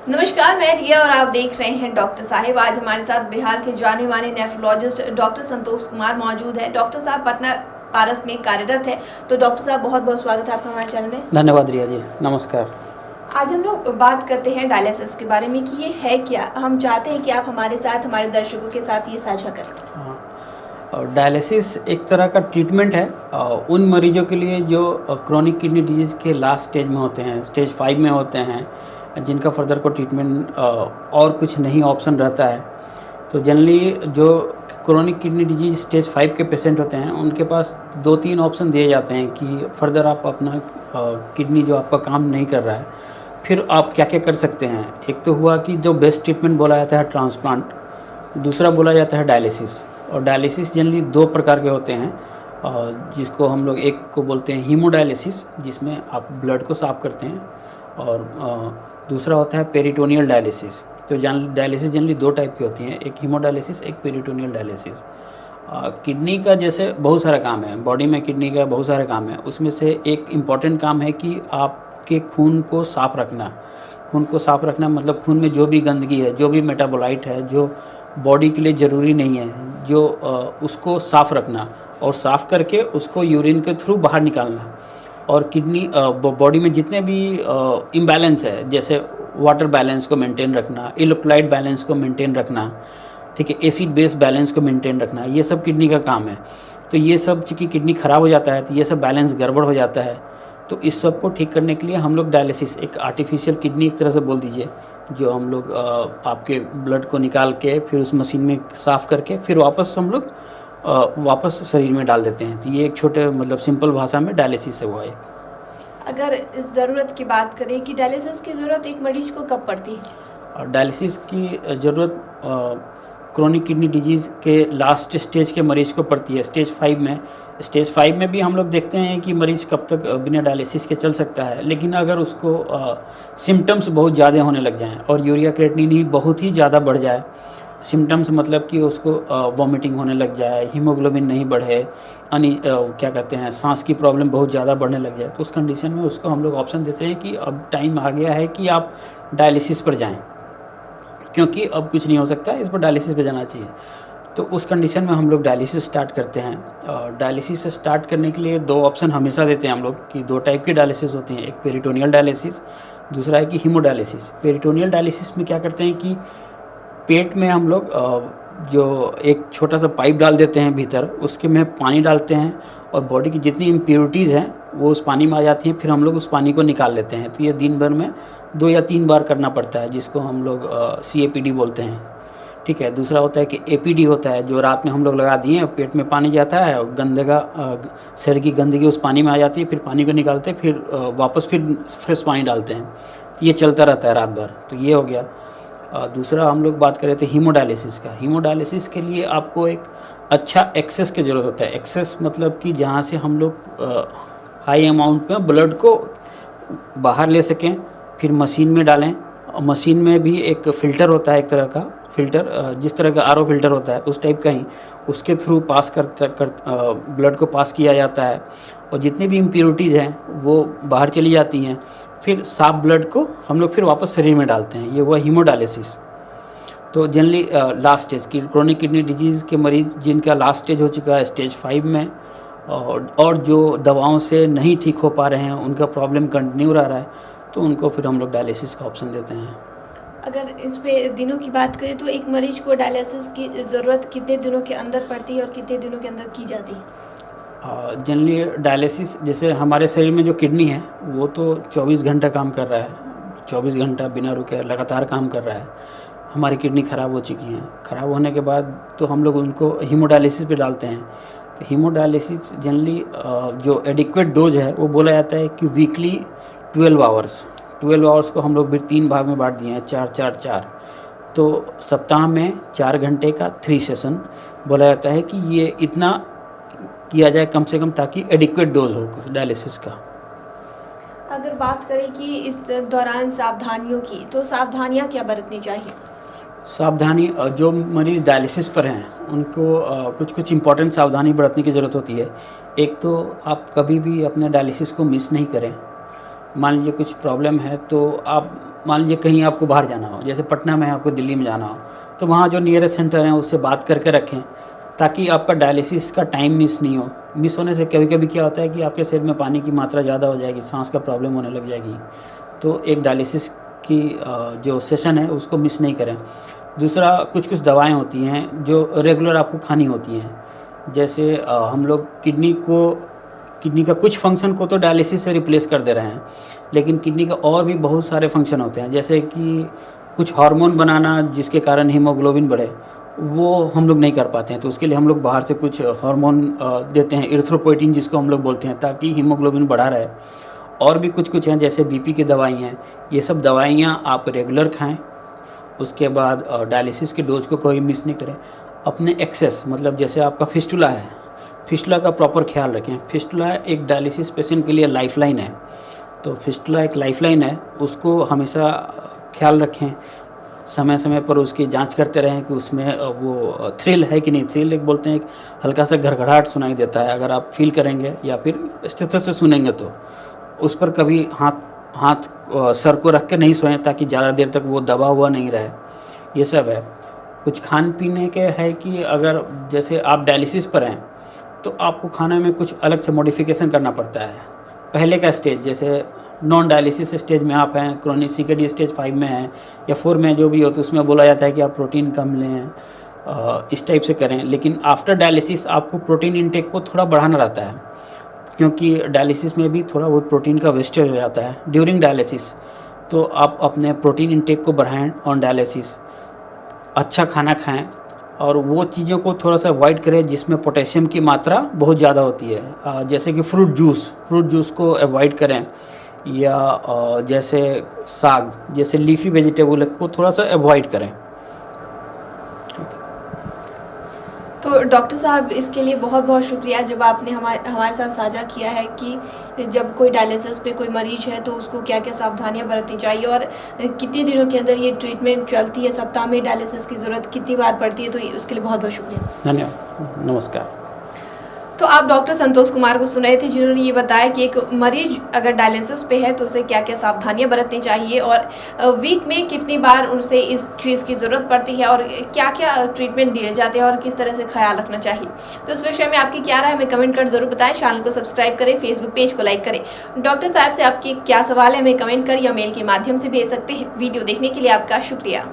नमस्कार, मैं रिया और आप देख रहे हैं डॉक्टर साहिब। आज हमारे साथ बिहार के जाने माने नेफ्रोलॉजिस्ट डॉक्टर संतोष कुमार मौजूद है। डॉक्टर साहब पटना पारस में कार्यरत है। तो डॉक्टर साहब बहुत बहुत स्वागत है आपका हमारे चैनल में। धन्यवाद रिया जी, नमस्कार। आज हम लोग बात करते हैं डायलिसिस के बारे में कि ये है क्या। हम चाहते हैं कि आप हमारे साथ, हमारे दर्शकों के साथ ये साझा करें। डायलिसिस एक तरह का ट्रीटमेंट है उन मरीजों के लिए जो क्रोनिक किडनी डिजीज़ के लास्ट स्टेज में होते हैं, स्टेज 5 में होते हैं, जिनका फर्दर को ट्रीटमेंट और कुछ नहीं ऑप्शन रहता है। तो जनरली जो क्रोनिक किडनी डिजीज स्टेज 5 के पेशेंट होते हैं उनके पास 2-3 ऑप्शन दिए जाते हैं कि फर्दर आप अपना किडनी जो आपका काम नहीं कर रहा है, फिर आप क्या क्या कर सकते हैं। एक तो हुआ कि जो बेस्ट ट्रीटमेंट बोला जाता है ट्रांसप्लांट, दूसरा बोला जाता है डायलिसिस। और डायलिसिस जनरली 2 प्रकार के होते हैं, जिसको हम लोग एक को बोलते हैं हीमोडायलिसिस, जिसमें आप ब्लड को साफ़ करते हैं, और दूसरा होता है पेरिटोनियल डायलिसिस। तो डायलिसिस जनरली 2 टाइप की होती हैं, एक हीमोडायलिसिस, एक पेरिटोनियल डायलिसिस। किडनी का जैसे बहुत सारा काम है, बॉडी में किडनी का बहुत सारा काम है। उसमें से एक इम्पॉर्टेंट काम है कि आपके खून को साफ़ रखना। खून को साफ़ रखना मतलब खून में जो भी गंदगी है, जो भी मेटाबोलाइट है, जो बॉडी के लिए ज़रूरी नहीं है, जो उसको साफ़ रखना और साफ़ करके उसको यूरिन के थ्रू बाहर निकालना। और किडनी बॉडी में जितने भी इम्बैलेंस है, जैसे वाटर बैलेंस को मेंटेन रखना, इलेक्ट्रोलाइट बैलेंस को मेंटेन रखना, ठीक है, एसिड बेस बैलेंस को मेंटेन रखना, ये सब किडनी का काम है। तो ये सब चूँकि किडनी ख़राब हो जाता है तो ये सब बैलेंस गड़बड़ हो जाता है। तो इस सब को ठीक करने के लिए हम लोग डायलिसिस, एक आर्टिफिशियल किडनी एक तरह से बोल दीजिए, जो हम लोग आपके ब्लड को निकाल के फिर उस मशीन में साफ़ करके फिर वापस हम लोग वापस शरीर में डाल देते हैं। तो ये एक छोटे मतलब सिंपल भाषा में डायलिसिस हुआ है। अगर इस ज़रूरत की बात करें कि डायलिसिस की ज़रूरत एक मरीज को कब पड़ती है? डायलिसिस की ज़रूरत क्रोनिक किडनी डिजीज़ के लास्ट स्टेज के मरीज़ को पड़ती है, स्टेज 5 में। स्टेज 5 में भी हम लोग देखते हैं कि मरीज़ कब तक बिना डायलिसिस के चल सकता है, लेकिन अगर उसको सिम्टम्स बहुत ज़्यादा होने लग जाएँ और यूरिया क्रिएटिनिन ही बहुत ही ज़्यादा बढ़ जाए, सिम्टम्स मतलब कि उसको वॉमिटिंग होने लग जाए, हीमोग्लोबिन नहीं बढ़े, क्या कहते हैं, सांस की प्रॉब्लम बहुत ज़्यादा बढ़ने लग जाए, तो उस कंडीशन में उसको हम लोग ऑप्शन देते हैं कि अब टाइम आ गया है कि आप डायलिसिस पर जाएं, क्योंकि अब कुछ नहीं हो सकता, इस पर डायलिसिस पे जाना चाहिए। तो उस कंडीशन में हम लोग डायलिसिस स्टार्ट करते हैं। और डायलिसिस स्टार्ट करने के लिए 2 ऑप्शन हमेशा देते हैं हम लोग कि 2 टाइप की डायलिसिस होती हैं, एक पेरिटोनियल डायलिसिस, दूसरा है कि हीमोडायलिसिस। पेरिटोनियल डायलिसिस में क्या करते हैं कि पेट में हम लोग जो एक छोटा सा पाइप डाल देते हैं भीतर, उसके में पानी डालते हैं और बॉडी की जितनी इम्प्योरिटीज़ हैं वो उस पानी में आ जाती हैं, फिर हम लोग उस पानी को निकाल लेते हैं। तो ये दिन भर में 2 या 3 बार करना पड़ता है, जिसको हम लोग CAPD बोलते हैं, ठीक है। दूसरा होता है कि APD होता है, जो रात में हम लोग लगा दिए, पेट में पानी जाता है और शरीर की गंदगी उस पानी में आ जाती है, फिर पानी को निकालते हैं, फिर वापस फिर फ्रेश पानी डालते हैं। ये चलता रहता है रात भर। तो ये हो गया। दूसरा हम लोग बात कर रहे थे हीमोडायलिसिस का। हीमोडायलिसिस के लिए आपको एक अच्छा एक्सेस की ज़रूरत होता है। एक्सेस मतलब कि जहाँ से हम लोग हाई अमाउंट में ब्लड को बाहर ले सकें, फिर मशीन में डालें। मशीन में भी एक फ़िल्टर होता है, एक तरह का फ़िल्टर, जिस तरह का RO फ़िल्टर होता है उस टाइप का ही, उसके थ्रू ब्लड को पास किया जाता है और जितनी भी इम्प्योरिटीज़ हैं वो बाहर चली जाती हैं। फिर साफ ब्लड को हम लोग फिर वापस शरीर में डालते हैं। ये हुआ हीमोडायलिसिस। तो जनरली लास्ट स्टेज की क्रोनिक किडनी डिजीज़ के मरीज़ जिनका लास्ट स्टेज हो चुका है स्टेज 5 में, और जो दवाओं से नहीं ठीक हो पा रहे हैं, उनका प्रॉब्लम कंटिन्यू रह रहा है, तो उनको फिर हम लोग डायलिसिस का ऑप्शन देते हैं। अगर इस पे दिनों की बात करें तो एक मरीज को डायलिसिस की ज़रूरत कितने दिनों के अंदर पड़ती है और कितने दिनों के अंदर की जाती है? जनरली डायलिसिस, जैसे हमारे शरीर में जो किडनी है वो तो 24 घंटा काम कर रहा है, 24 घंटा बिना रुके लगातार काम कर रहा है। हमारी किडनी ख़राब हो चुकी हैं, ख़राब होने के बाद तो हम लोग उनको हीमोडायलिसिस पे डालते हैं। तो हीमोडायलिसिस जनरली जो एडिक्वेट डोज है वो बोला जाता है कि वीकली 12 आवर्स को हम लोग फिर 3 भाग में बांट दिए हैं, 4-4-4। तो सप्ताह में 4 घंटे का 3 सेशन बोला जाता है कि ये इतना किया जाए कम से कम, ताकि एडिक्वेट डोज हो डायलिसिस का। अगर बात करें कि इस दौरान सावधानियों की, तो सावधानियां क्या बरतनी चाहिए? सावधानी, जो मरीज़ डायलिसिस पर हैं उनको कुछ इम्पॉर्टेंट सावधानी बरतने की ज़रूरत होती है। एक तो आप कभी भी अपने डायलिसिस को मिस नहीं करें। मान लीजिए कुछ प्रॉब्लम है तो आप मान लीजिए कहीं आपको बाहर जाना हो, जैसे पटना में है, आपको दिल्ली में जाना हो, तो वहाँ जो नियरेस्ट सेंटर हैं उससे बात करके रखें, ताकि आपका डायलिसिस का टाइम मिस नहीं हो। मिस होने से कभी कभी क्या होता है कि आपके शरीर में पानी की मात्रा ज़्यादा हो जाएगी, सांस का प्रॉब्लम होने लग जाएगी। तो एक डायलिसिस की जो सेशन है उसको मिस नहीं करें। दूसरा, कुछ कुछ दवाएं होती हैं जो रेगुलर आपको खानी होती हैं। जैसे हम लोग किडनी का कुछ फंक्शन को तो डायलिसिस से रिप्लेस कर दे रहे हैं, लेकिन किडनी का और भी बहुत सारे फंक्शन होते हैं, जैसे कि कुछ हार्मोन बनाना जिसके कारण हीमोग्लोबिन बढ़े, वो हम लोग नहीं कर पाते हैं। तो उसके लिए हम लोग बाहर से कुछ हार्मोन देते हैं, इरिथ्रोपोइटिन जिसको हम लोग बोलते हैं, ताकि हीमोग्लोबिन बढ़ा रहे। और भी कुछ हैं, जैसे बीपी की दवाई हैं। ये सब दवाइयाँ आप रेगुलर खाएं। उसके बाद डायलिसिस के डोज को कोई मिस नहीं करें। अपने एक्सेस, मतलब जैसे आपका फिस्टुला है, फिस्टुला का प्रॉपर ख्याल रखें। फिस्टुला एक डायलिसिस पेशेंट के लिए लाइफलाइन है, तो फिस्टुला एक लाइफलाइन है, उसको हमेशा ख्याल रखें। समय समय पर उसकी जांच करते रहें कि उसमें वो थ्रिल है कि नहीं। थ्रिल एक बोलते हैं, एक हल्का सा घड़घड़ाहट सुनाई देता है, अगर आप फील करेंगे या फिर स्टेथस से सुनेंगे तो उस पर कभी हाथ सर को रख के नहीं सोएं, ताकि ज़्यादा देर तक वो दबा हुआ नहीं रहे। ये सब है। कुछ खान पीने के है कि अगर जैसे आप डायलिसिस पर हैं तो आपको खाने में कुछ अलग से मॉडिफिकेशन करना पड़ता है। पहले का स्टेज, जैसे नॉन डायलिसिस स्टेज में आप हैं, क्रोनिक CKD स्टेज 5 में हैं या 4 में जो भी हो, तो उसमें बोला जाता है कि आप प्रोटीन कम लें, इस टाइप से करें। लेकिन आफ्टर डायलिसिस आपको प्रोटीन इंटेक को थोड़ा बढ़ाना रहता है, क्योंकि डायलिसिस में भी थोड़ा बहुत प्रोटीन का वेस्टेज हो जाता है ड्यूरिंग डायलिसिस। तो आप अपने प्रोटीन इंटेक को बढ़ाएं ऑन डायलिसिस, अच्छा खाना खाएं और वो चीज़ों को थोड़ा सा अवॉइड करें जिसमें पोटेशियम की मात्रा बहुत ज़्यादा होती है। जैसे कि फ्रूट जूस को अवॉइड करें, या जैसे साग, जैसे लीफी वेजिटेबल को थोड़ा सा अवॉइड करें। तो डॉक्टर साहब, इसके लिए बहुत बहुत शुक्रिया जब आपने हमारे साथ साझा किया है कि जब कोई डायलिसिस पे कोई मरीज है तो उसको क्या क्या सावधानियां बरतनी चाहिए और कितने दिनों के अंदर ये ट्रीटमेंट चलती है, सप्ताह में डायलिसिस की ज़रूरत कितनी बार पड़ती है। तो उसके लिए बहुत बहुत शुक्रिया। धन्यवाद, नमस्कार। तो आप डॉक्टर संतोष कुमार को सुन रहे थे, जिन्होंने ये बताया कि एक मरीज अगर डायलिसिस पे है तो उसे क्या क्या सावधानियां बरतनी चाहिए और वीक में कितनी बार उनसे इस चीज़ की ज़रूरत पड़ती है और क्या क्या ट्रीटमेंट दिए जाते हैं और किस तरह से ख्याल रखना चाहिए। तो इस विषय में आपकी क्या राय, हमें कमेंट कर जरूर बताएं। चैनल को सब्सक्राइब करें, फेसबुक पेज को लाइक करें। डॉक्टर साहब से आपकी क्या सवाल है हमें कमेंट कर या मेल के माध्यम से भेज सकते हैं। वीडियो देखने के लिए आपका शुक्रिया।